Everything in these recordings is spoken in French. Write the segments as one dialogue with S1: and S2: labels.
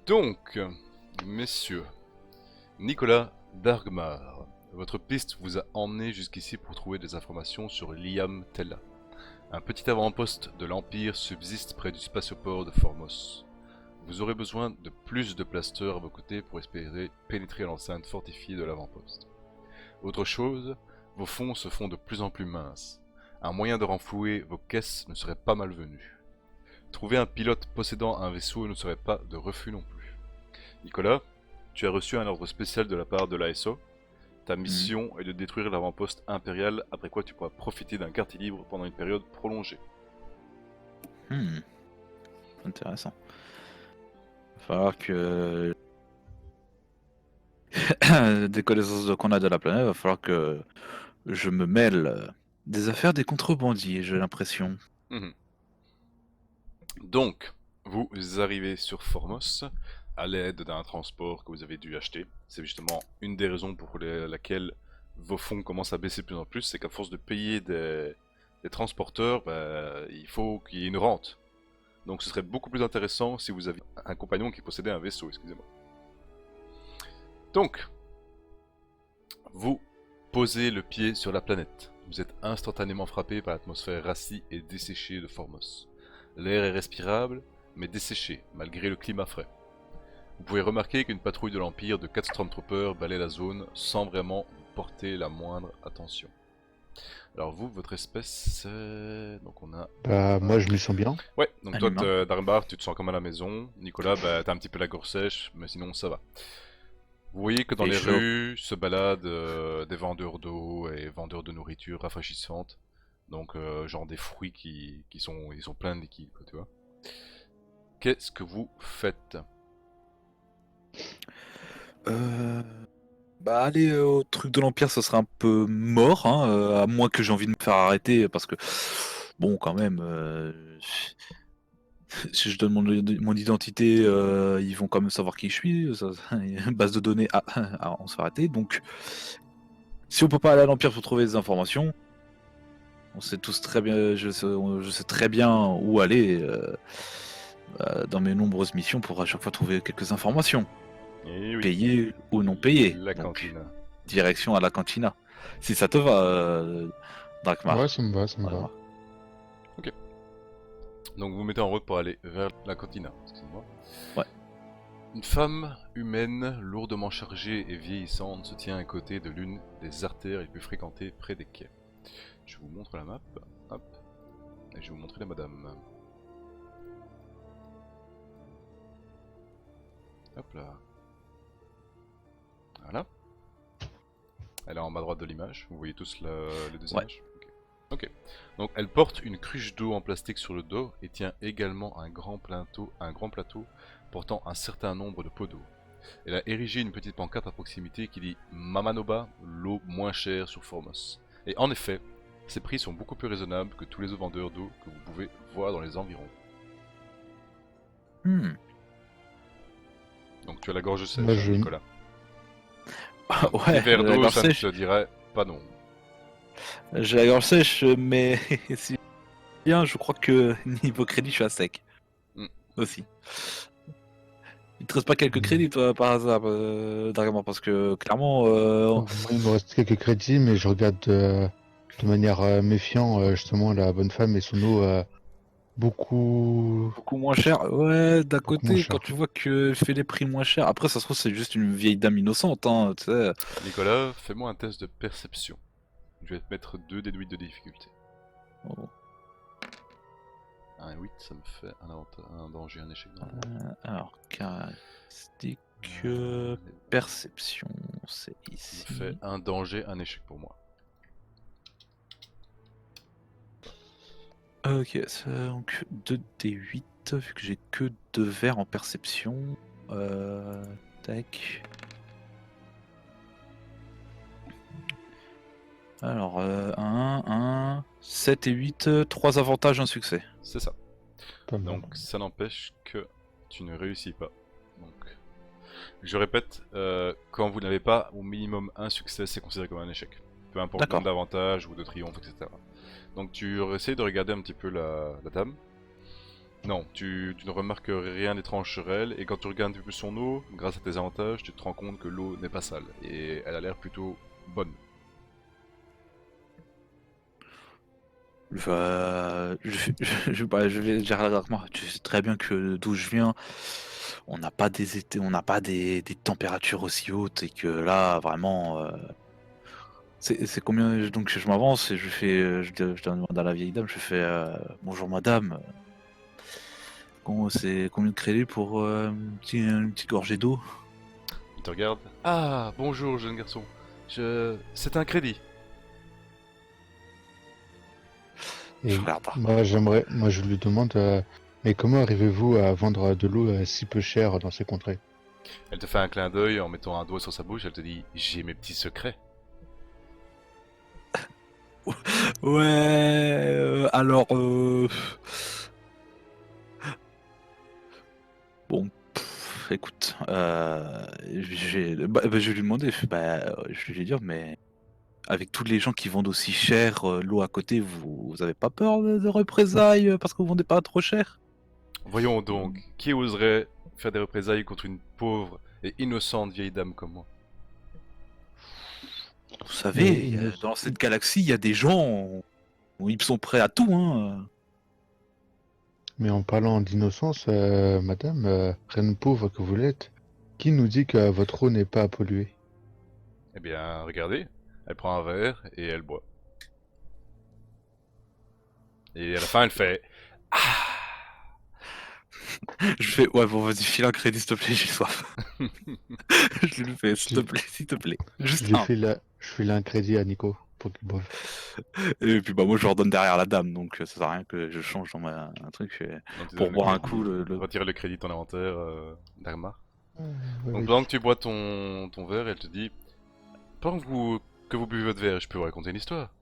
S1: Donc, messieurs, Nicolas Dargmar, votre piste vous a emmené jusqu'ici pour trouver des informations sur Liam Tella. Un petit avant-poste de l'Empire subsiste près du spatioport de Formos. Vous aurez besoin de plus de blasters à vos côtés pour espérer pénétrer l'enceinte fortifiée de l'avant-poste. Autre chose, vos fonds se font de plus en plus minces. Un moyen de renflouer vos caisses ne serait pas malvenu. Trouver un pilote possédant un vaisseau ne serait pas de refus non plus. Nicolas, tu as reçu un ordre spécial de la part de l'ASO. Ta mission est de détruire l'avant-poste impérial, après quoi tu pourras profiter d'un quartier libre pendant une période prolongée.
S2: Intéressant. Il va falloir que... des connaissances qu'on a de la planète, il va falloir que je me mêle des affaires des contrebandiers, j'ai l'impression.
S1: Donc, vous arrivez sur Formos à l'aide d'un transport que vous avez dû acheter. C'est justement une des raisons pour laquelle vos fonds commencent à baisser de plus en plus, c'est qu'à force de payer des transporteurs, il faut qu'il y ait une rente. Donc ce serait beaucoup plus intéressant si vous aviez un compagnon qui possédait un vaisseau, excusez-moi. Donc, vous posez le pied sur la planète. Vous êtes instantanément frappé par l'atmosphère rassie et desséchée de Formos. L'air est respirable, mais desséché, malgré le climat frais. Vous pouvez remarquer qu'une patrouille de l'Empire de 4 Stormtroopers balaie la zone sans vraiment vous porter la moindre attention. Alors vous, votre espèce, c'est... Donc on a...
S3: Moi je me sens bien.
S1: Ouais, donc
S2: Un
S1: toi,
S2: humain.
S1: Darmbar, tu te sens comme à la maison. Nicolas, t'as un petit peu la gorge sèche, mais sinon ça va. Vous voyez que dans
S2: Et
S1: les
S2: chaud.
S1: rues se baladent des vendeurs d'eau et vendeurs de nourriture rafraîchissante. Donc genre des fruits ils sont pleins de liquide, quoi, tu vois. Qu'est-ce que vous faites?
S2: Aller au truc de l'Empire, ce serait un peu mort, hein, à moins que j'ai envie de me faire arrêter, parce que, bon, quand même, si je donne mon identité, ils vont quand même savoir qui je suis, il y a une base de données, on se fait arrêter, donc si on peut pas aller à l'Empire pour trouver des informations, on sait tous très bien, je sais très bien où aller dans mes nombreuses missions pour à chaque fois trouver quelques informations,
S1: Eh oui,
S2: payées ou non payées.
S1: la
S2: Donc,
S1: cantine.
S2: direction à la cantina. Si ça te va,
S3: Ouais,
S2: Drakmar.
S3: ça me va, ça me
S2: Voilà.
S1: Ok. Donc vous vous mettez en route pour aller vers la cantina, excusez-moi.
S2: Ouais.
S1: Une femme humaine, lourdement chargée et vieillissante, se tient à côté de l'une des artères les plus fréquentées près des quais. Je vous montre la map, hop, et je vais vous montrer la madame. Hop là. Voilà. Elle est en bas à droite de l'image, vous voyez tous les deux
S2: Ouais.
S1: images. Ok. Donc elle porte une cruche d'eau en plastique sur le dos et tient également un grand plateau portant un certain nombre de pots d'eau. Elle a érigé une petite pancarte à proximité qui dit Mamanoba, l'eau moins chère sur Formos. Et en effet, ses prix sont beaucoup plus raisonnables que tous les autres vendeurs d'eau que vous pouvez voir dans les environs. Donc tu as la gorge sèche,
S3: Moi, je-
S1: Nicolas.
S2: Ouais,
S1: Petit verre
S2: la
S1: d'eau,
S2: gorge
S1: ça ne
S2: sèche.
S1: te dirait pas non.
S2: J'ai la gorge sèche, mais si bien, je crois que niveau crédit, je suis à sec.
S1: Hmm.
S2: Aussi. Il te reste pas quelques crédits, toi, par hasard, Drakmar, parce que clairement,
S3: Moi, il me reste quelques crédits, mais je regarde de manière méfiant justement la bonne femme et son eau beaucoup,
S2: beaucoup moins cher. Ouais, d'un
S3: beaucoup moins
S2: côté, quand
S3: cher.
S2: tu vois que fait les prix moins chers, après, ça se trouve, c'est juste une vieille dame innocente, hein, tu sais.
S1: Nicolas, fais-moi un test de perception. Je vais te mettre 2 dés de 8 de difficulté.
S2: Oh.
S1: Un 8, ça me fait un danger, un échec.
S2: Alors, caractéristique, perception, c'est
S1: Ça
S2: ici.
S1: me fait un danger, un échec pour moi.
S2: Ok, donc 2d8, vu que j'ai que 2 verres en perception. Tac. Alors, 1, 7 et 8, 3 avantages, un succès.
S1: C'est ça.
S3: Pas mal.
S1: Donc ça n'empêche que tu ne réussis pas. Donc, je répète, quand vous n'avez pas au minimum un succès, c'est considéré comme un échec. Peu importe le
S2: D'accord.
S1: nombre d'avantages ou de triomphes, etc. Donc tu essaies de regarder un petit peu la dame. Non, tu ne remarques rien d'étrange sur elle, et quand tu regardes un petit peu son eau, grâce à tes avantages, tu te rends compte que l'eau n'est pas sale, et elle a l'air plutôt bonne.
S2: Je vais dire à Darkmar, tu sais très bien que d'où je viens, on n'a pas des températures aussi hautes et que là, vraiment, c'est combien donc je m'avance et je demande à la vieille dame, je fais bonjour madame, c'est combien de crédits pour une petite gorgée d'eau?
S1: Il te regarde. Ah, bonjour jeune garçon. C'est un crédit.
S2: Je
S3: Et
S2: regarde.
S3: moi je lui demande, mais comment arrivez-vous à vendre de l'eau si peu chère dans ces contrées?
S1: Elle te fait un clin d'œil en mettant un doigt sur sa bouche, elle te dit j'ai mes petits secrets.
S2: Ouais, alors bon, écoute, je vais lui demander, je vais lui dire, mais avec tous les gens qui vendent aussi cher l'eau à côté, vous avez pas peur de représailles parce que vous vendez pas trop cher?
S1: Voyons donc, qui oserait faire des représailles contre une pauvre et innocente vieille dame comme moi?
S2: Vous
S3: Mais,
S2: savez, dans cette galaxie, il y a des gens, ils sont prêts à tout, hein.
S3: mais en parlant d'innocence, madame, reine pauvre que vous l'êtes, qui nous dit que votre eau n'est pas polluée?
S1: Eh bien, regardez, elle prend un verre et elle boit. Et à la fin, elle fait
S2: Je fais, ouais, bon, vas-y, file un crédit, s'il te plaît, j'ai soif. Je lui fais, s'il te plaît, juste un.
S3: Je file un crédit à Nico pour qu'il boive.
S2: Et puis, bah, moi, je leur donne derrière la dame, donc ça sert à rien que je change dans un truc
S1: non, tu
S2: pour
S1: donnes le
S2: boire un
S1: crédit,
S2: coup.
S1: retire le crédit de ton inventaire, Dagmar.
S3: Oui,
S1: Donc
S3: oui.
S1: pendant que tu bois ton verre, elle te dit pendant que vous buvez votre verre, je peux vous raconter une histoire.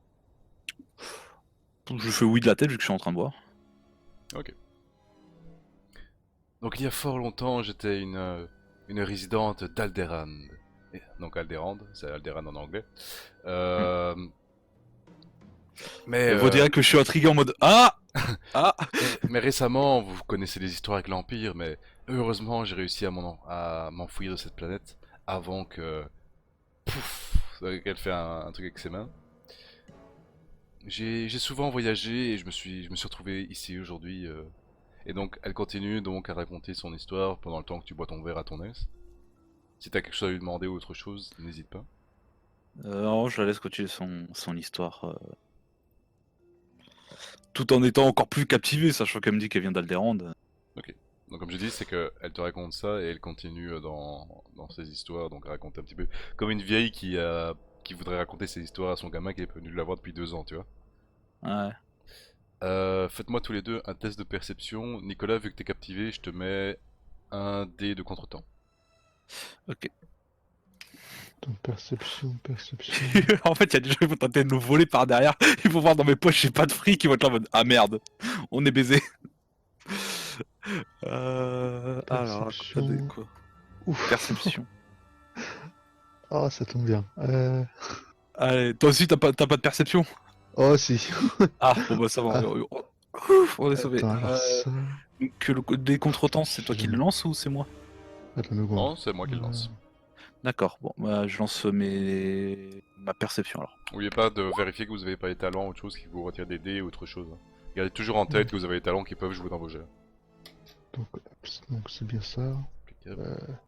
S2: Je fais oui de la tête vu que je suis en train de boire.
S1: Ok. Donc il y a fort longtemps, j'étais une résidente d'Alderan. Donc Alderand, c'est Alderan en anglais. Euh, mais,
S2: Vous direz que je suis intrigué en mode ah ah.
S1: mais récemment, vous connaissez les histoires avec l'Empire, mais heureusement, j'ai réussi à m'enfuir de cette planète avant que... Pouf, qu'elle fait un truc avec ses mains. J'ai souvent voyagé et je me suis retrouvé ici aujourd'hui. Et donc, elle continue donc à raconter son histoire pendant le temps que tu bois ton verre à ton aise. Si t'as quelque chose à lui demander ou autre chose, n'hésite pas.
S2: Non, je la laisse continuer son histoire. Tout en étant encore plus captivé, sachant qu'elle me dit qu'elle vient d'Alderand.
S1: Ok. Donc comme je dis, c'est que elle te raconte ça et elle continue dans ses histoires, donc à raconter un petit peu comme une vieille qui voudrait raconter ses histoires à son gamin qui est venu l'avoir depuis 2 ans, tu vois.
S2: Ouais.
S1: Faites-moi tous les deux un test de perception. Nicolas, vu que t'es captivé, je te mets un dé de contretemps.
S2: Ok.
S3: Donc, perception.
S2: En fait, il y a des gens qui vont tenter de nous voler par derrière. Ils vont voir dans mes poches, j'ai pas de fric. Ils vont être là en mode ah merde, on est baisé. Alors,
S3: Perception.
S2: quoi?
S3: Ouf.
S2: Perception.
S3: Oh, ça tombe bien.
S2: Allez, toi aussi, t'as pas de perception?
S3: Oh, si.
S2: Ah, bon bah ça va,
S3: Ah,
S2: on est sauvé.
S3: attends, alors ça.
S2: Que des contretemps, c'est toi qui le
S3: Je-
S2: lance ou c'est moi?
S3: Attends une seconde.
S1: Non, c'est moi qui le lance.
S2: D'accord, bon, bah je lance ma perception alors.
S1: N'oubliez pas de vérifier que vous avez pas les talents ou autre chose qui vous retire des dés ou autre chose. Hein. Gardez toujours en tête que vous avez les talents qui peuvent jouer dans vos jeux.
S3: Donc c'est bien ça.
S1: Impeccable.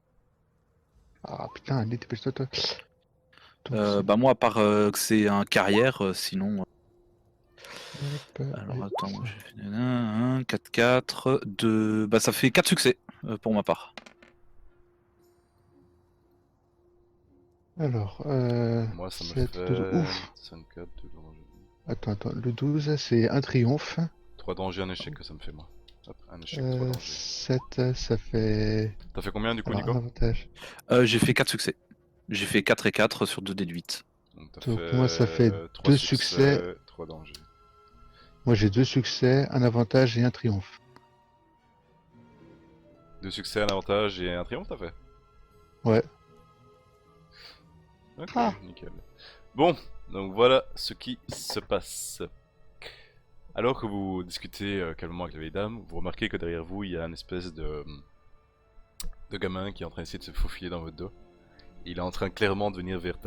S3: Ah putain, allez, dépêche-toi, toi. Donc,
S2: Bah moi, à part que c'est un carrière, sinon... Alors
S3: allez,
S2: attends, moi
S3: ça.
S2: j'ai fait 1, 4, 4, 2... Bah ça fait 4 succès pour ma part.
S3: Alors,
S1: Moi, ça me
S3: 7, 12,
S1: fait
S3: ouf.
S1: 5, 4, 2 danger.
S3: Attends, le 12, c'est un triomphe.
S1: 3 dangers, un échec que ça me fait moi. Hop, un échec, 3 dangers.
S3: 7, ça fait...
S1: T'as fait combien du coup,
S3: Alors,
S1: Nico?
S3: un avantage.
S2: J'ai fait 4 succès. J'ai fait 4 et 4 sur 2 déduites.
S1: Donc t'as
S3: Donc
S1: fait
S3: moi, ça fait
S1: 3
S3: 2 succès.
S1: 3 dangers.
S3: Moi, j'ai 2 succès, un avantage et un triomphe.
S1: 2 succès, un avantage et un triomphe, t'as fait?
S3: Ouais.
S1: D'accord, nickel. Bon, donc voilà ce qui se passe. Alors que vous discutez calmement avec la vieille dame, vous remarquez que derrière vous, il y a une espèce de gamin qui est en train d'essayer de se faufiler dans votre dos. Il est en train clairement de venir vers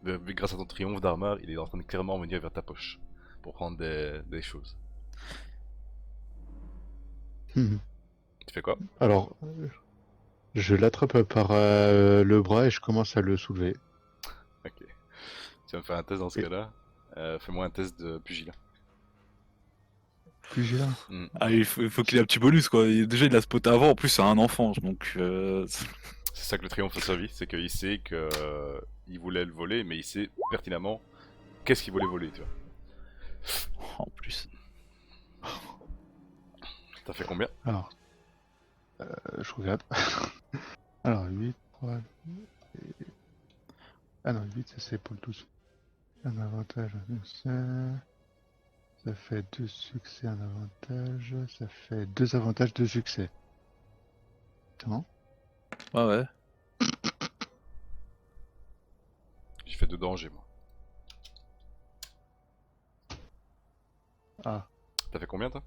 S1: grâce à ton triomphe d'Armar, il est en train de clairement venir vers ta poche pour prendre des choses.
S3: Mhm.
S1: Tu fais quoi?
S3: Alors, je l'attrape par le bras et je commence à le soulever.
S1: Ok. Tu vas me faire un test dans ce
S3: Et-
S1: cas-là. Fais-moi un test de pugilat.
S3: Pugilat.
S1: Hmm.
S2: Ah, il faut qu'il ait un petit bonus quoi. Déjà il a spoté avant, en plus c'est un enfant donc.
S1: C'est ça que le triomphe a servi, c'est qu'il sait que il voulait le voler, mais il sait pertinemment qu'est-ce qu'il voulait voler, tu vois.
S2: En plus.
S1: T'as fait combien?
S3: Alors, je regarde. Alors, 8, 3. Ah non, 8, ça c'est pour le tous. Un avantage, un succès. Ça fait 2 succès, un avantage. Ça fait 2 avantages, 2 succès. Attends.
S2: Ouais ouais.
S1: J'ai fait 2 dangers, moi.
S3: Ah,
S1: T'as fait combien, toi?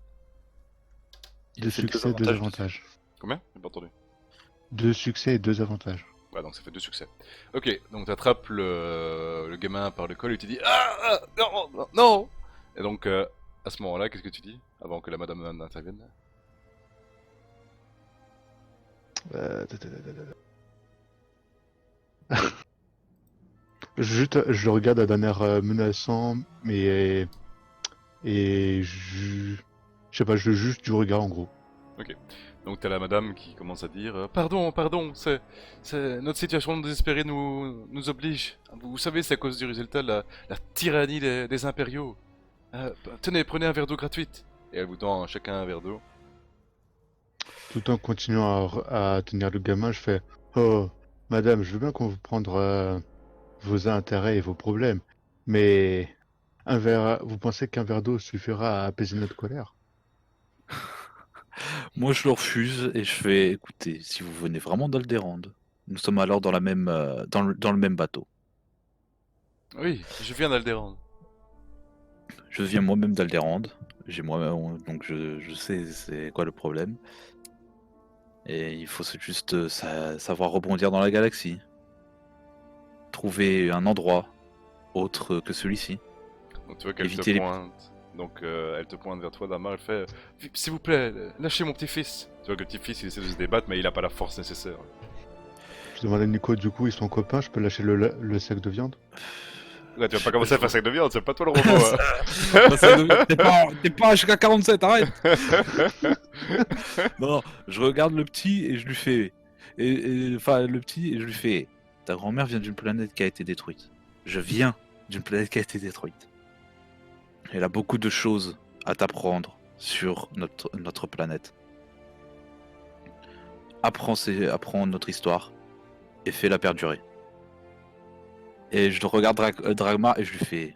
S3: 2
S2: fait deux
S3: succès, 2
S2: avantages
S3: avantages.
S1: Combien? J'ai pas entendu.
S3: 2 succès et 2 avantages.
S1: Ouais, donc ça fait 2 succès. Ok, donc t'attrapes le gamin par le col et tu dis ah, non, non, non. Et donc à ce moment-là, qu'est-ce que tu dis avant que la madame n'intervienne?
S3: Ta, ta, ta, ta, ta. Juste, je le regarde d'un air menaçant, mais et je sais pas, je le juge du regard en gros.
S1: Donc t'as la madame qui commence à dire pardon, pardon, c'est notre situation désespérée nous oblige. Vous savez, c'est à cause du résultat de la tyrannie des impériaux. Tenez, prenez un verre d'eau gratuite. Et elle vous tend chacun un verre d'eau.
S3: Tout en continuant à tenir le gamin, je fais oh, madame, je veux bien qu'on vous prenne vos intérêts et vos problèmes, mais un verre, vous pensez qu'un verre d'eau suffira à apaiser notre colère?
S2: Moi je le refuse et je fais écoutez, si vous venez vraiment d'Alderand, nous sommes alors dans la même dans le même bateau.
S1: Oui, je viens d'Alderan.
S2: Je viens moi-même d'Alderand, j'ai moi donc je sais c'est quoi le problème. Et il faut juste savoir rebondir dans la galaxie. Trouver un endroit autre que celui-ci.
S1: Donc tu vois qu'elle te
S2: Éviter les...
S1: pointe. Donc elle te pointe vers toi, Damar, elle fait s'il vous plaît, lâchez mon petit-fils. Tu vois que le petit-fils il essaie de se débattre, mais il a pas la force nécessaire.
S3: Je demande à Nico, du coup, ils sont copains, je peux lâcher le sac de viande?
S1: Là, tu vas pas commencer à faire sac de viande, c'est pas toi le robot.
S2: T'es pas jusqu'à 47, arrête. Non, je regarde le petit et je lui fais... Enfin, le petit et je lui fais... Ta grand-mère vient d'une planète qui a été détruite. Je viens d'une planète qui a été détruite. Elle a beaucoup de choses à t'apprendre sur notre planète. Apprends notre histoire et fais-la perdurer. Et je regarde Dragma et je lui fais...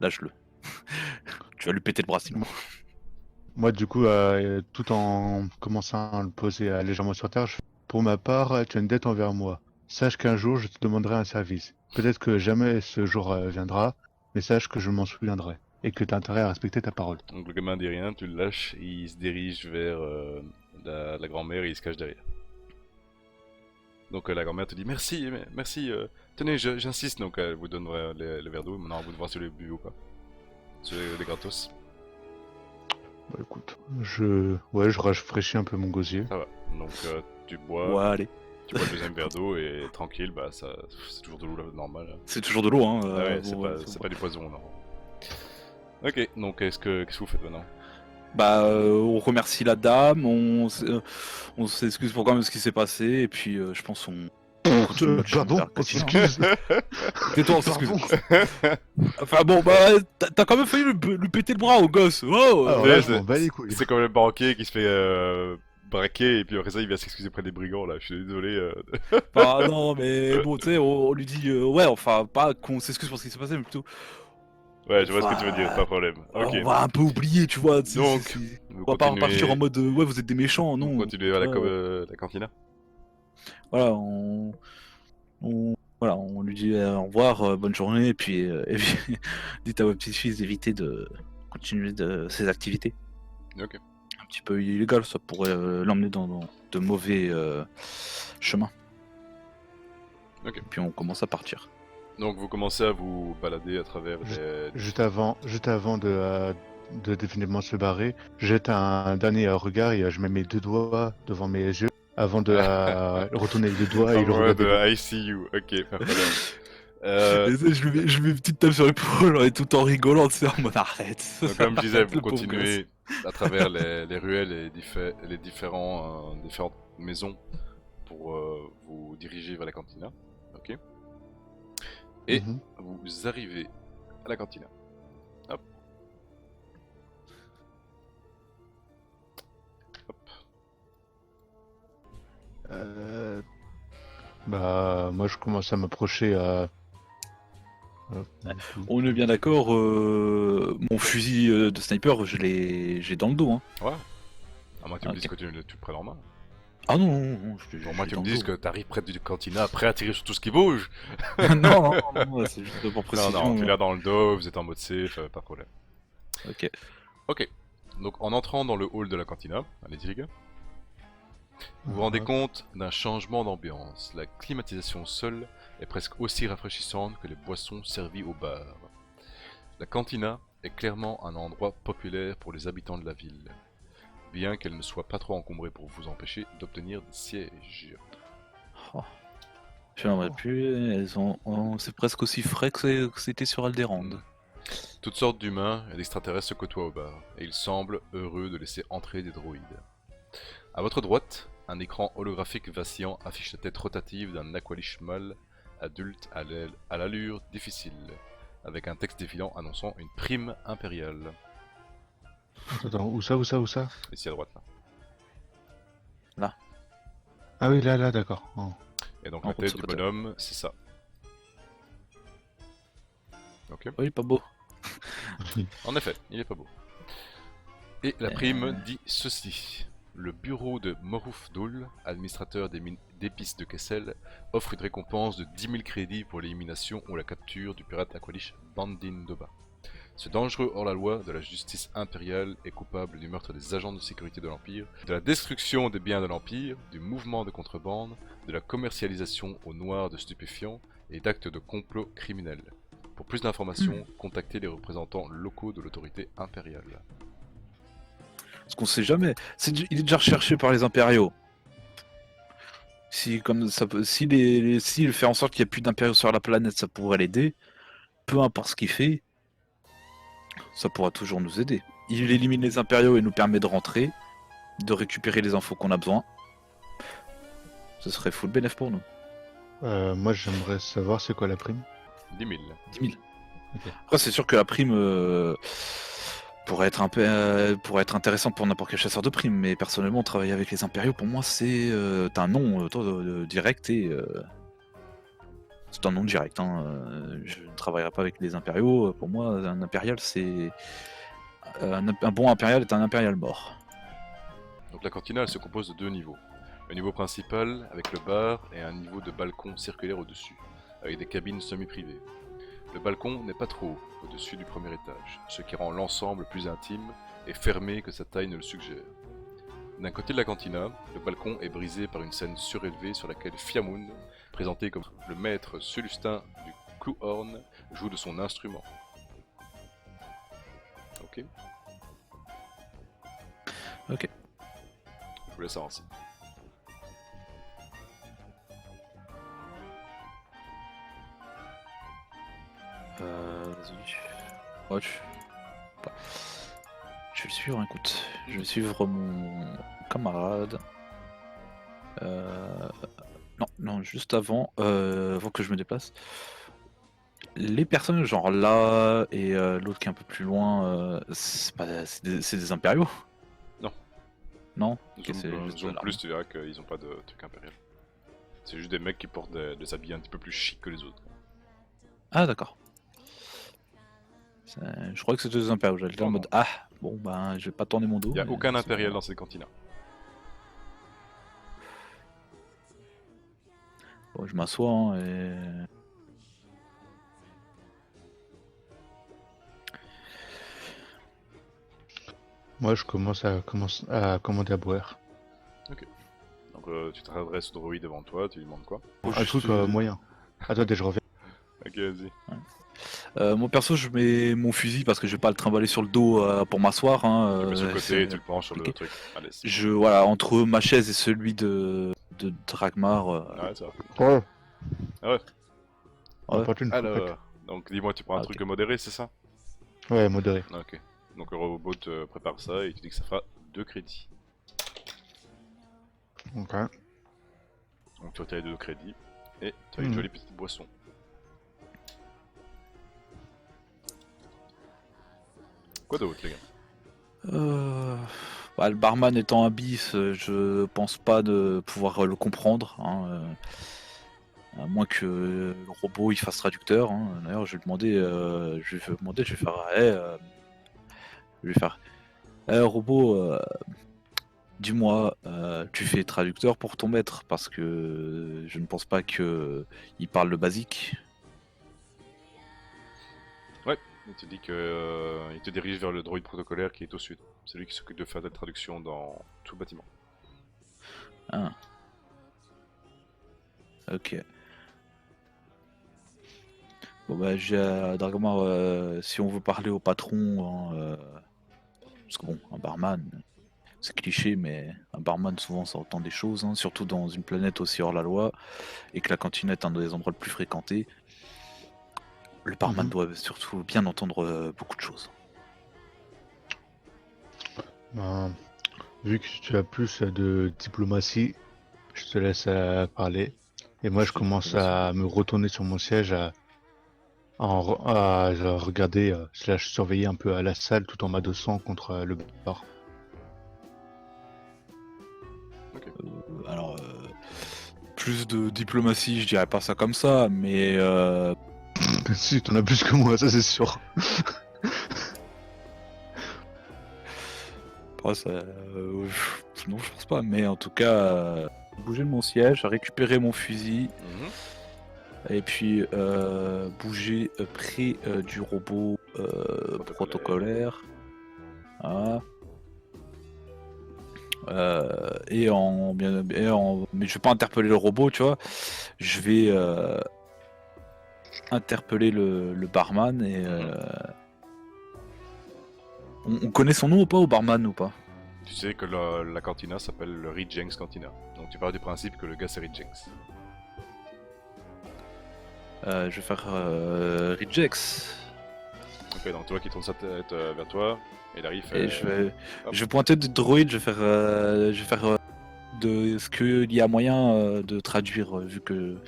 S2: Lâche-le. Tu vas lui péter le bras sinon.
S3: Moi, du coup, tout en commençant à le poser légèrement sur terre, pour ma part, tu as une dette envers moi. Sache qu'un jour, je te demanderai un service. Peut-être que jamais ce jour viendra, mais sache que je m'en souviendrai et que tu as intérêt à respecter ta parole.
S1: Donc le gamin dit rien, tu le lâches, et il se dirige vers la grand-mère et il se cache derrière. Donc la grand-mère te dit merci, merci, tenez, j'insiste, donc elle vous donne le verre d'eau, maintenant à vous de voir si vous le buvez ou pas. C'est des gratos.
S3: Bah écoute, ouais, je rafraîchis un peu mon gosier.
S1: Ça va. Donc tu bois,
S2: Ouais, allez.
S1: tu bois le deuxième verre d'eau et tranquille, bah ça, c'est toujours de l'eau normale.
S2: C'est toujours de l'eau, hein.
S1: Ah ouais,
S2: bon,
S1: c'est pas du poison, non. Ok, donc qu'est-ce que vous faites maintenant?
S2: Bah, on remercie la dame, on s'excuse pour quand même ce qui s'est passé, et puis je pense on continue notre chemin
S3: Pardon,
S2: vers
S3: on
S2: Catina.
S3: s'excuse.
S2: Tais-toi, on s'excuse.
S3: Pardon.
S2: Enfin bon, bah, t'as quand même failli lui péter le bras au gosse. Oh,
S3: Alors
S1: Ouais,
S3: là, je m'en bats les couilles.
S1: C'est comme le banquier qui se fait braquer et puis après ça il vient s'excuser près des brigands là, je suis désolé.
S2: Bah non, mais bon, tu sais, on lui dit, ouais, enfin, pas qu'on s'excuse pour ce qui s'est passé, mais plutôt,
S1: Ouais, je vois ce que tu veux dire, pas de problème. Ok,
S2: on va un peu oublier, tu vois.
S1: donc vous
S2: On va pas
S1: continuez,
S2: repartir en mode, ouais, vous êtes des méchants,
S1: vous
S2: non.
S1: continuez à
S2: Ouais, ouais.
S1: la cantina.
S2: Voilà, voilà, on lui dit au revoir, bonne journée, et puis, dites à votre petit-fils d'éviter continuer ses activités.
S1: Ok.
S2: Un petit peu illégal, ça pourrait l'emmener dans de mauvais chemins.
S1: Ok.
S2: Et puis on commence à partir.
S1: Donc vous commencez à vous balader à travers les...
S3: Juste avant de définitivement se barrer, je jette un dernier regard et je mets mes 2 doigts devant mes yeux avant de retourner les 2 doigts et
S1: En
S3: le
S1: mode
S3: regarder lui.
S1: I see you. Ok, pas de problème. Euh,
S2: Et ça, je lui mets une petite tape sur l'épaule et tout en rigolant, tu sais, en mode arrête.
S1: donc comme je disais,
S2: Arrête,
S1: vous
S2: le pauvre
S1: continuez à travers les ruelles et les différentes maisons pour vous diriger vers la cantina. Ok. Et
S3: Mhm.
S1: vous arrivez à la cantina. Hop. Hop.
S3: Bah, moi, je commence à m'approcher à.
S2: On est bien d'accord, mon fusil de sniper, j'ai dans le dos. Hein.
S1: Ouais. À moins que tu me
S2: Ok.
S1: dises que tu le prends en main.
S2: Ah non, non, non,
S1: Pour
S2: je
S1: moi,
S2: l'ai
S1: tu
S2: dans
S1: me
S2: le
S1: dises
S2: dos.
S1: que t'arrives près du cantina, prêt à tirer sur tout ce qui bouge.
S2: Non, non, non, non, c'est juste pour
S1: Non,
S2: précision.
S1: non, tu l'as dans le dos, vous êtes en mode safe, pas de problème.
S2: Ok.
S1: Ok. Donc en entrant dans le hall de la cantina, allez-y les gars, vous vous rendez
S3: Ouais.
S1: compte d'un changement d'ambiance. La climatisation seule est presque aussi rafraîchissante que les boissons servies au bar. La cantina est clairement un endroit populaire pour les habitants de la ville, bien qu'elle ne soit pas trop encombrée pour vous empêcher d'obtenir des sièges.
S2: Oh, j'aimerais plus. C'est presque aussi frais que c'était sur Alderaan.
S1: Toutes sortes d'humains et d'extraterrestres se côtoient au bar, et ils semblent heureux de laisser entrer des droïdes. À votre droite, un écran holographique vacillant affiche la tête rotative d'un Aqualish mâle adulte à l'allure difficile, avec un texte défilant annonçant une prime impériale.
S3: Attends, où ça?
S1: Ici à droite là.
S3: Ah oui, là, d'accord. Oh.
S1: Et donc
S2: En
S1: la
S2: route
S1: tête du
S2: secrétaire.
S1: bonhomme, c'est ça. Ok.
S2: Oui, pas beau.
S1: En effet, il est pas beau. Et la prime dit ceci. Le bureau de Moruf Dul, administrateur des mines d'épices de Kessel, offre une récompense de 10 000 crédits pour l'élimination ou la capture du pirate Aqualish Bandin Doba. Ce dangereux hors-la-loi de la justice impériale est coupable du meurtre des agents de sécurité de l'Empire, de la destruction des biens de l'Empire, du mouvement de contrebande, de la commercialisation au noir de stupéfiants et d'actes de complot criminels. Pour plus d'informations, contactez les représentants locaux de l'autorité impériale.
S2: Parce qu'on sait jamais. Il est déjà recherché par les impériaux. Si comme ça peut, s'il fait en sorte qu'il n'y ait plus d'impériaux sur la planète, ça pourrait l'aider. Peu importe ce qu'il fait, ça pourra toujours nous aider. Il élimine les impériaux et nous permet de rentrer, de récupérer les infos qu'on a besoin. Ce serait full bénéf pour nous.
S3: Moi, j'aimerais savoir c'est quoi la prime.
S1: 10 000.
S2: 10 000.
S3: Ok.
S2: Après, c'est sûr que la prime pourrait être intéressante pour n'importe quel chasseur de primes, mais personnellement, travailler avec les impériaux, pour moi, c'est un nom direct et c'est un nom direct. Hein. Je ne travaillerai pas avec les impériaux. Pour moi, un impérial, c'est un bon impérial est un impérial mort.
S1: Donc la cantina elle se compose de deux niveaux. Le niveau principal avec le bar et un niveau de balcon circulaire au-dessus, avec des cabines semi-privées. Le balcon n'est pas trop haut, au-dessus du premier étage, ce qui rend l'ensemble plus intime et fermé que sa taille ne le suggère. D'un côté de la cantina, le balcon est brisé par une scène surélevée sur laquelle Fiamoun, présenté comme le maître Celustin du Clouhorn, joue de son instrument. Ok.
S2: Ok.
S1: Je vous laisse avancer.
S2: Vas-y. Ouais, je vais le suivre, écoute. Je vais suivre mon camarade. Non, non, juste avant que je me déplace. Les personnes genre là et l'autre qui est un peu plus loin, c'est des impériaux?
S1: Non.
S2: Non? Ok,
S1: Zoom,
S2: c'est juste
S1: zoom
S2: l'arme.
S1: plus, tu verras qu'ils ont pas de truc impérial. C'est juste des mecs qui portent des habits un petit peu plus chic que les autres.
S2: Ah d'accord. Je crois que c'était des impériaux. J'allais en
S1: Non,
S2: mode
S1: non.
S2: ah bon ben je vais pas tourner mon dos.
S1: Il n'y a
S2: mais
S1: aucun
S2: c'est
S1: impérial
S2: pas
S1: dans
S2: grave.
S1: cette cantina.
S2: Bon, je m'assois hein, et
S3: Moi, je commence à commander à boire.
S1: Donc tu te redresses au droïde devant toi, tu lui demandes quoi?
S2: Faut
S3: Un
S2: juste,
S3: truc moyen. Attendez, je reviens.
S1: Ok, vas-y.
S2: Mon perso, je mets mon fusil parce que je vais pas le trimballer sur le dos pour m'asseoir.
S1: Tu le mets sur le côté
S2: C'est
S1: et tu le branches sur le
S2: compliqué.
S1: truc. Allez.
S2: Voilà, entre ma chaise et celui de Dragmar.
S1: Ouais, ça va.
S3: Oh,
S1: Ah ouais.
S2: Ouais.
S3: apporte une poupette.
S1: Alors, donc dis-moi, tu prends un
S2: Ah,
S1: truc
S2: ok.
S1: modéré, c'est ça?
S3: Ouais, modéré.
S1: Ok. Donc le robot te prépare ça et tu dis que ça fera 2 crédits.
S3: Ok.
S1: Donc tu retires les 2 crédits et tu as une
S3: Mhm.
S1: jolie petite boisson. Quoi d'autre, les gars?
S2: Le barman étant un bis, je pense pas de pouvoir le comprendre. À moins que le robot il fasse traducteur. D'ailleurs, je vais faire, je vais faire, robot, dis-moi, tu fais traducteur pour ton maître parce que je ne pense pas que il parle le basique.
S1: Il te dit que il te dirige vers le droïde protocolaire qui est au sud. C'est lui qui s'occupe de faire des traductions dans tout le bâtiment.
S2: Ah, ok. Bon bah, Dragomar, si on veut parler au patron, parce que bon, un barman, c'est cliché, mais un barman souvent ça entend des choses, surtout dans une planète aussi hors la loi, et que la cantine est un des endroits le plus fréquentés. Le barman
S3: Mhm.
S2: doit surtout bien entendre beaucoup de choses.
S3: Ben, vu que tu as plus de diplomatie, je te laisse parler. Et moi, je
S2: Juste
S3: commence
S2: diplomatie.
S3: à me retourner sur mon siège, à regarder, slash surveiller un peu à la salle tout en m'adossant contre le bar.
S2: Alors, plus de diplomatie, je dirais pas ça comme ça, mais
S3: Si, t'en as plus que moi, ça c'est sûr.
S2: après, non, je pense pas. Mais en tout cas, bouger de mon siège, récupérer mon fusil,
S1: Mhm.
S2: et puis bouger près du robot protocolaire. Voilà. Mais je vais pas interpeller le robot, tu vois. Je vais interpeller le barman et on connaît son nom ou pas au barman ou pas?
S1: Tu sais que la cantina s'appelle le Reed Jenks Cantina. Donc tu pars du principe que le gars c'est Reed Jenks.
S2: Je vais faire rejects.
S1: Ok, donc toi qui tourne sa tête vers toi, et Larry fait.
S2: Et
S1: Hop.
S2: je vais pointer de droïde, je vais faire de ce qu'il y a moyen de traduire, vu que.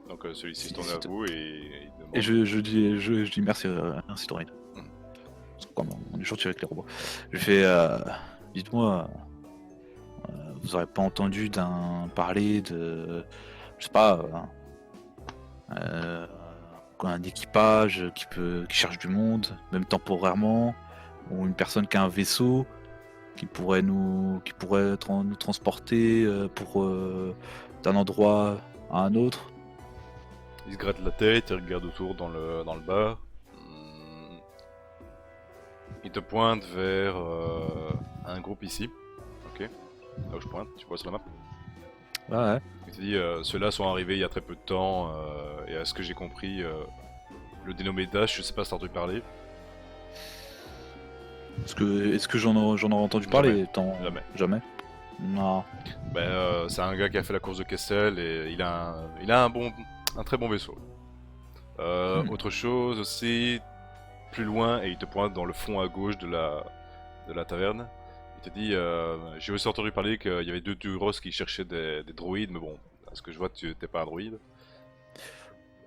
S1: Donc celui-ci se
S2: Si-
S1: tourne
S2: si
S1: vers
S2: te-
S1: vous et il demande.
S2: Et je dis merci, merci droïde.
S1: Mhm.
S2: Parce que comme on est gentil avec les robots. Je fais, dites-moi, vous aurez pas entendu parler de, je sais pas, euh, un équipage qui cherche du monde, même temporairement, ou une personne qui a un vaisseau qui pourrait nous transporter d'un endroit à un autre.
S1: Il se gratte la tête, il regarde autour dans le bar. Il te pointe vers un groupe ici. Ok. Là où je pointe, tu vois sur la map.
S2: Ouais.
S1: Il te dit ceux-là sont arrivés il y a très peu de temps et à ce que j'ai compris, le dénommé Dash, je sais pas si t'as entendu parler.
S2: Est-ce que j'en ai entendu
S1: Jamais.
S2: parler? Jamais. Non.
S1: Ben, c'est un gars qui a fait la course de Kessel et il a un très bon vaisseau.
S2: Hmm.
S1: Autre chose aussi, plus loin, et il te pointe dans le fond à gauche de la taverne. Il te dit j'ai aussi entendu parler qu'il y avait deux Duros qui cherchaient des droïdes, mais bon, à ce que je vois, tu t'es pas un droïde.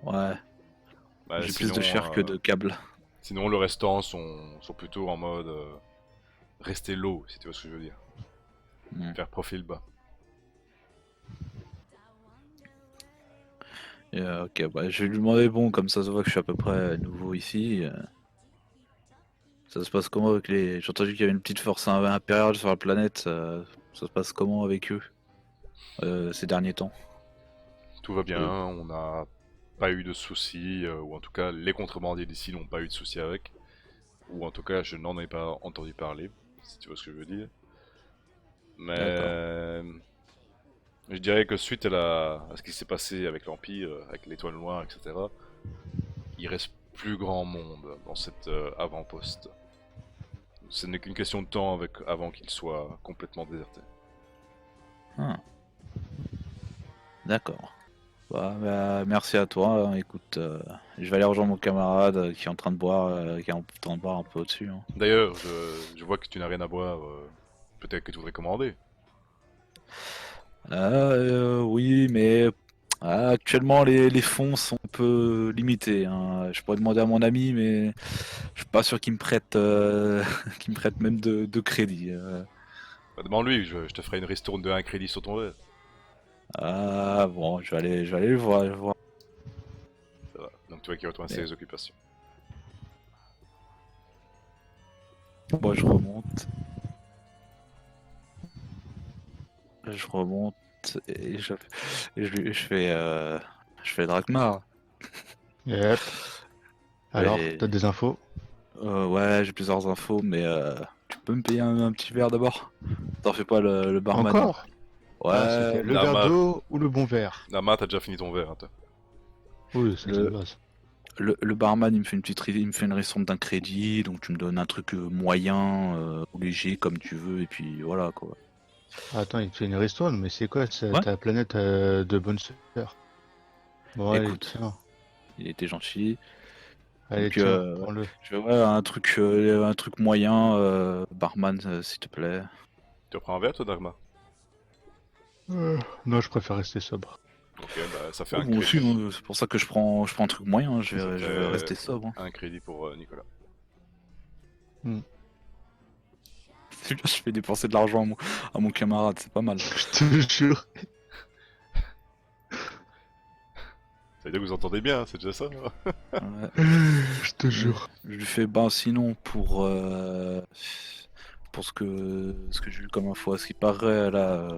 S2: Ouais.
S1: Bah,
S2: J'ai plus de chair que de câbles.
S1: sinon, le restant sont plutôt en mode rester low, si tu vois ce que je veux dire.
S2: Hmm.
S1: Faire profil bas.
S2: Et, ok, bah, je vais lui demander, bon, comme ça se voit que je suis à peu près nouveau ici. Ça se passe comment avec les. J'ai entendu qu'il y avait une petite force impériale sur la planète. Ça se passe comment avec eux ces derniers temps?
S1: Tout va bien, on n'a pas eu de soucis, ou en tout cas, les contrebandiers d'ici n'ont pas eu de soucis avec. ou en tout cas je n'en ai pas entendu parler, si tu vois ce que je veux dire. Mais je dirais que suite à ce qui s'est passé avec l'Empire, avec l'étoile noire, etc., il reste plus grand monde dans cette avant-poste. Ce n'est qu'une question de temps avant qu'il soit complètement déserté.
S2: Ah. D'accord. Bah, merci à toi. Écoute, je vais aller rejoindre mon camarade qui est en train de boire, un peu au-dessus, hein.
S1: D'ailleurs, je vois que tu n'as rien à boire. Peut-être que tu voudrais commander.
S2: Oui, mais actuellement les fonds sont un peu limités, hein. Je pourrais demander à mon ami, mais je suis pas sûr qu'il me prête, qu'il me prête même de crédit.
S1: Bah, demande-lui, je te ferai une ristourne de 1 crédit sur ton verre.
S2: Ah bon, je vais aller le voir.
S1: Ça va. Donc tu vois qu'il retourne à
S2: Mais-
S1: ses occupations.
S2: Bon, je remonte. Je remonte et je fais Drakmar.
S3: Yep. Alors,
S2: Et-
S3: t'as des infos?
S2: Ouais, j'ai plusieurs infos, mais tu peux me payer un petit verre d'abord? T'en fais pas le barman.
S3: Encore? Ah, c'était
S2: Ouais,
S3: le
S1: la
S3: verre
S1: marque.
S3: d'eau ou le bon verre?
S1: Nama, t'as déjà fini ton verre, hein, toi.
S3: Oui, c'est
S2: Le-
S3: la base.
S2: le barman il me fait il me fait une ristourne d'un crédit, donc tu me donnes un truc moyen ou léger comme tu veux, et puis voilà quoi.
S3: Attends, il te fait une ristourne, mais c'est quoi
S2: Ouais.
S3: ta planète de bonne sœur? Bon, allez,
S2: Écoute,
S3: tiens.
S2: il était gentil.
S3: Allez,
S2: Donc
S3: tiens, prends-le.
S2: je fais ouais, un truc moyen, barman s'il te plaît.
S1: Tu reprends un verre, toi, Dharma?
S3: Non, je préfère rester sobre.
S1: Ok, bah ça fait
S2: Oh,
S1: un
S2: moi aussi,
S1: crédit.
S2: hein, c'est pour ça que je prends un truc moyen, hein,
S1: Ça
S2: je vais
S1: fait
S2: rester sobre, hein.
S1: un crédit pour Nicolas.
S2: Celui-là, je fais dépenser de l'argent à mon camarade, c'est pas mal.
S3: Je te jure.
S1: Ça veut dire que vous entendez bien, c'est déjà ça.
S2: Ouais.
S3: Je te jure.
S2: Je lui fais, ben sinon, pour ce que j'ai eu comme info, à ce qui paraît, là,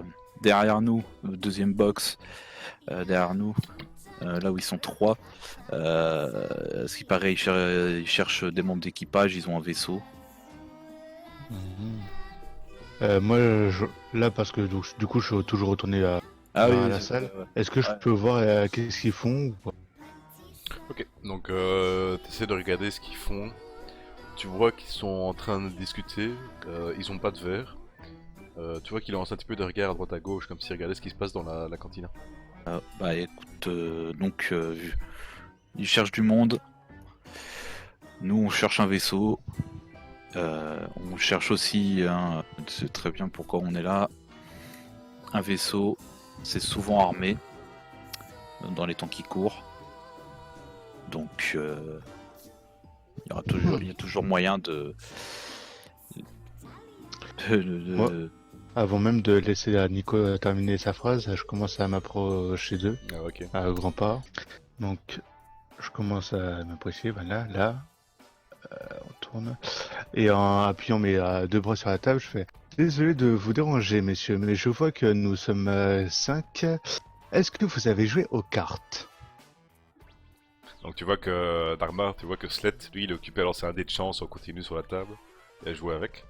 S2: derrière nous, le deuxième box, derrière nous, là où ils sont trois, à ce qui paraît, ils cherchent des membres d'équipage, ils ont un vaisseau.
S3: Mhm. Moi, là, parce que donc, du coup, je suis toujours retourné à la
S2: c'est
S3: salle.
S2: vrai, ouais.
S3: Est-ce que je
S2: Ouais.
S3: peux voir qu'est-ce qu'ils font ou pas?
S1: Ok, donc t'essaies de regarder ce qu'ils font. Tu vois qu'ils sont en train de discuter, ils ont pas de verre. Tu vois qu'ils lancent un petit peu de regard à droite à gauche, comme s'ils regardaient ce qui se passe dans la cantine.
S2: Bah écoute, donc ils cherchent du monde. Nous on cherche un vaisseau. On cherche aussi, c'est très bien pourquoi on est là. Un vaisseau, c'est souvent armé dans les temps qui courent. Donc il y a toujours moyen
S3: Ouais. Avant même de laisser Nico terminer sa phrase, je commence à m'approcher d'eux,
S1: Ah ok.
S3: à grands pas. Donc, je commence à m'approcher, voilà, là, on tourne. Et en appuyant mes deux bras sur la table, je fais désolé de vous déranger, messieurs, mais je vois que nous sommes 5. Est-ce que vous avez joué aux cartes?
S1: Donc tu vois que Dharma, tu vois que Slet, lui, il est occupé à lancer un dé de chance en continu sur la table et à jouer avec.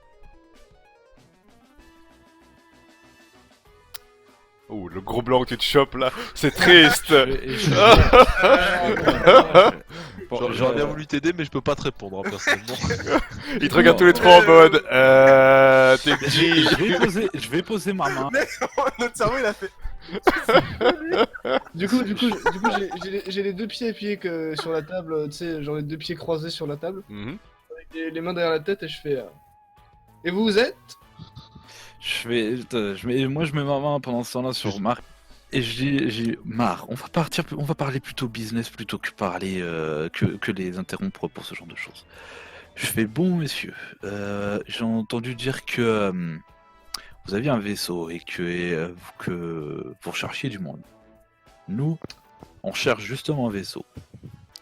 S1: Oh, le gros blanc que tu te chopes là, c'est triste.
S4: Bon, j'aurais bien voulu t'aider, mais je peux pas te répondre, hein, personnellement.
S1: Ils te regardent tous les trois en mode t'es qui?
S2: je vais poser ma main.
S5: Notre cerveau il a fait. Du coup, j'ai les deux pieds appuyés sur la table, tu sais, genre les deux pieds croisés sur la table,
S1: Mhm.
S5: avec les mains derrière la tête et je fais. Et vous êtes?
S2: Moi je mets ma main pendant ce temps-là sur Marc et je dis Marc, on va parler plutôt business plutôt que parler que les interrompre pour ce genre de choses. Je fais bon messieurs, j'ai entendu dire que vous aviez un vaisseau et que vous recherchiez du monde. Nous, on cherche justement un vaisseau.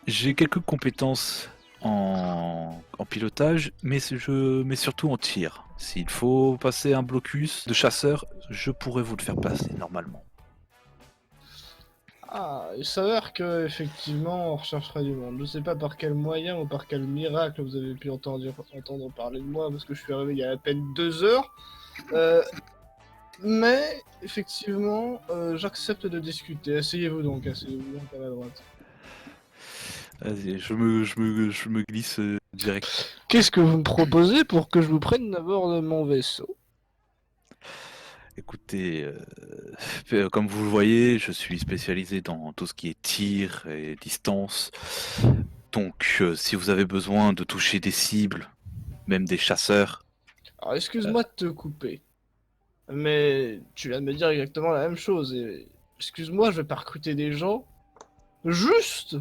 S2: J'ai quelques compétences en pilotage, mais surtout en tir. S'il faut passer un blocus de chasseur, je pourrais vous le faire passer normalement.
S5: Ah, il s'avère que effectivement on rechercherait du monde. Je sais pas par quel moyen ou par quel miracle vous avez pu entendre parler de moi parce que je suis arrivé il y a à peine 2 heures. Mais effectivement, j'accepte de discuter. Asseyez-vous donc à la droite.
S2: Vas-y, je me glisse direct.
S5: Qu'est-ce que vous me proposez pour que je vous prenne à bord de mon vaisseau?
S2: Écoutez, comme vous le voyez, je suis spécialisé dans tout ce qui est tir et distance. Donc, si vous avez besoin de toucher des cibles, même des chasseurs,
S5: Alors excuse-moi de te couper, mais tu viens de me dire exactement la même chose. Et excuse-moi, je vais pas recruter des gens juste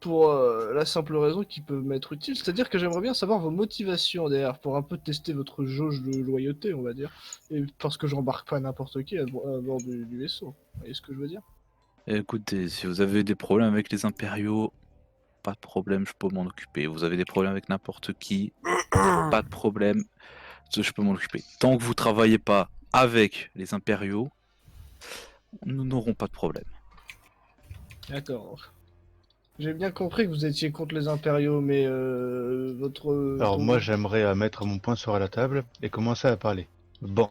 S5: pour la simple raison qu'ils peuvent m'être utiles. C'est-à-dire que j'aimerais bien savoir vos motivations derrière pour un peu tester votre jauge de loyauté, on va dire. Et parce que j'embarque pas n'importe qui à bord du vaisseau. Vous voyez ce que je veux dire?
S2: écoutez, si vous avez des problèmes avec les impériaux, pas de problème, je peux m'en occuper. Vous avez des problèmes avec n'importe qui, pas de problème, je peux m'en occuper. Tant que vous travaillez pas avec les impériaux, nous n'aurons pas de problème.
S5: D'accord. J'ai bien compris que vous étiez contre les impériaux, mais
S3: Alors
S5: ton-
S3: moi j'aimerais mettre mon point sur la table et commencer à parler. Bon,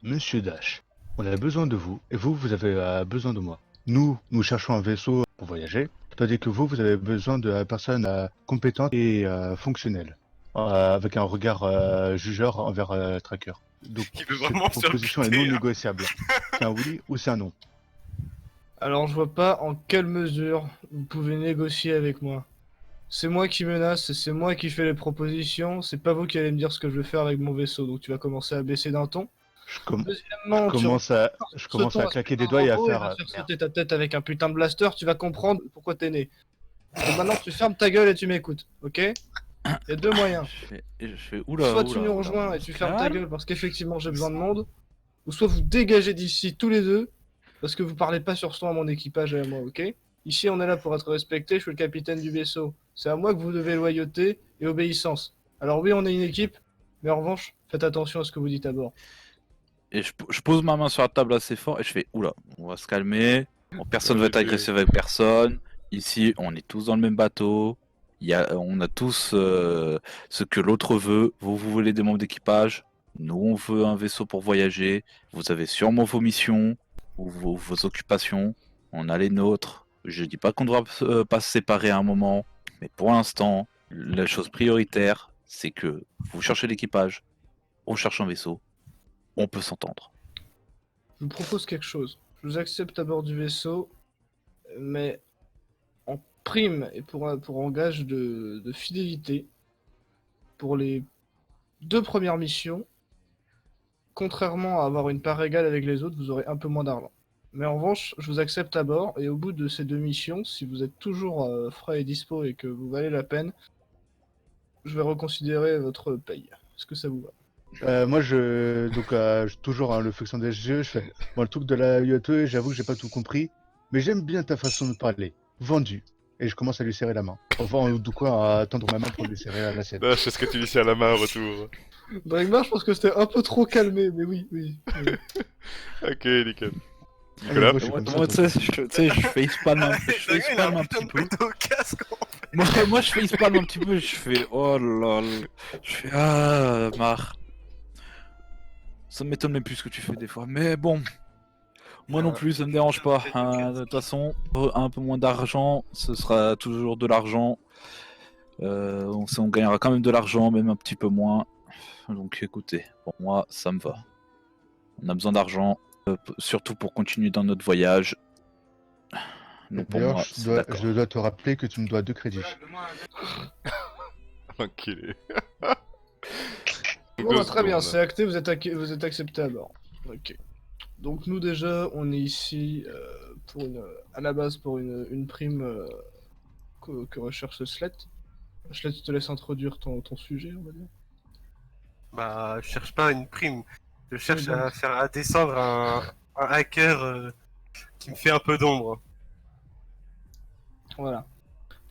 S3: Monsieur Dash, on a besoin de vous et vous avez besoin de moi. Nous cherchons un vaisseau pour voyager, tandis que vous avez besoin de personnes compétentes et fonctionnelles, avec un regard jugeur envers Tracker. Donc
S6: Il veut
S3: cette
S6: vraiment se faire
S3: proposition est
S6: buter,
S3: non
S6: hein.
S3: négociable. C'est un oui ou c'est un non.
S5: Alors je vois pas en quelle mesure vous pouvez négocier avec moi. C'est moi qui menace, c'est moi qui fais les propositions, c'est pas vous qui allez me dire ce que je vais faire avec mon vaisseau, donc tu vas commencer à baisser d'un ton.
S3: Je, com-
S5: Deuxièmement,
S3: je commence à
S5: ce
S3: claquer des
S5: putain de
S3: doigts et à
S5: robot, il
S3: faire
S5: va te faire
S3: merde.
S5: sauter ta tête avec un putain de blaster, tu vas comprendre pourquoi t'es né. Donc maintenant tu fermes ta gueule et tu m'écoutes, ok? Il y a deux moyens.
S2: Je fais oula,
S5: Soit tu
S2: oula,
S5: nous
S2: oula,
S5: rejoins
S2: on
S5: et
S2: se
S5: tu fermes ta
S2: calme.
S5: gueule parce qu'effectivement j'ai besoin de monde, ou soit vous dégagez d'ici tous les deux parce que vous parlez pas sur son à mon équipage et à moi, ok? Ici on est là pour être respecté, je suis le capitaine du vaisseau. C'est à moi que vous devez loyauté et obéissance. Alors oui, on est une équipe, mais en revanche, faites attention à ce que vous dites à bord.
S2: Et je pose ma main sur la table assez fort et je fais oula, on va se calmer. Bon, personne ne va être agressif avec personne. Ici, on est tous dans le même bateau. On a tous ce que l'autre veut. Vous voulez des membres d'équipage. Nous, on veut un vaisseau pour voyager. Vous avez sûrement vos missions ou vos occupations. On a les nôtres. Je dis pas qu'on ne devra pas se séparer à un moment, mais pour l'instant, la chose prioritaire, c'est que vous cherchez l'équipage, on cherche un vaisseau, on peut s'entendre.
S5: Je vous propose quelque chose. Je vous accepte à bord du vaisseau, mais en prime et pour en gage de fidélité, pour les 2 premières missions, contrairement à avoir une part égale avec les autres, vous aurez un peu moins d'argent. Mais en revanche, je vous accepte à bord, et au bout de ces 2 missions, si vous êtes toujours frais et dispo et que vous valez la peine, je vais reconsidérer votre paye. Est-ce que ça vous va?
S3: Moi, toujours le fonction des jeux, je fais bon, le truc de la IoT, j'avoue que j'ai pas tout compris, mais j'aime bien ta façon de parler. Vendu. Et je commence à lui serrer la main. Enfin, du coup, à tendre ma main pour lui serrer la sienne.
S1: Dash, est-ce que tu lui serres la main en retour?
S5: Dragmar, je pense que c'était un peu trop calmé, mais oui.
S1: Ok, nickel. Nicolas?
S3: moi, je suis
S2: Moi,
S3: comme
S2: moi,
S3: ça,
S2: tu sais, je facepalm un, je
S6: Le gars, il a
S2: facepalm
S6: un
S2: un
S6: putain
S2: petit
S6: de
S2: peu.
S6: péto au casque.
S2: Moi, je facepalm un petit peu, je fais oh là là. Je fais ah, marre. Ça m'étonne même plus ce que tu fais des fois. Mais bon, moi non plus, ça me dérange pas. Hein. De toute façon, un peu moins d'argent, ce sera toujours de l'argent. On gagnera quand même de l'argent, même un petit peu moins. Donc écoutez, pour moi, ça me va. On a besoin d'argent, surtout pour continuer dans notre voyage. Donc pour
S3: D'ailleurs,
S2: moi, c'est d'accord.
S3: je dois te rappeler que tu me dois 2 crédits.
S1: Enculé.
S5: Bon, bah, très bien, c'est acté, vous êtes accepté à bord. Ok. Donc nous déjà, on est ici à la base pour une prime que recherche Slet. Slet, je te laisse introduire ton sujet, on va dire.
S6: Bah, je cherche pas une prime. Je cherche
S5: donc.
S6: à faire descendre un hacker qui me fait un peu d'ombre.
S5: Voilà.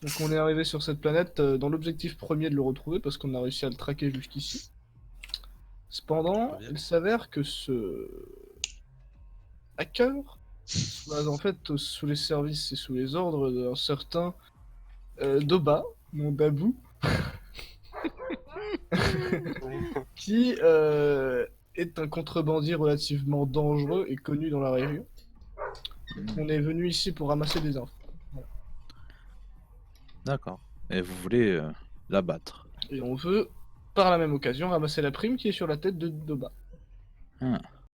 S5: Donc on est arrivé sur cette planète dans l'objectif premier de le retrouver parce qu'on a réussi à le traquer jusqu'ici. Cependant,
S4: Très bien.
S5: il s'avère que ce hacker En fait, sous les services et sous les ordres d'un certain Doba, mon Dabou, qui est un contrebandier relativement dangereux et connu dans la région. On est venu ici pour ramasser des infos.
S2: D'accord. Et vous voulez l'abattre.
S5: Et on veut, par la même occasion, ramasser la prime qui est sur la tête de Doba.
S2: Ah.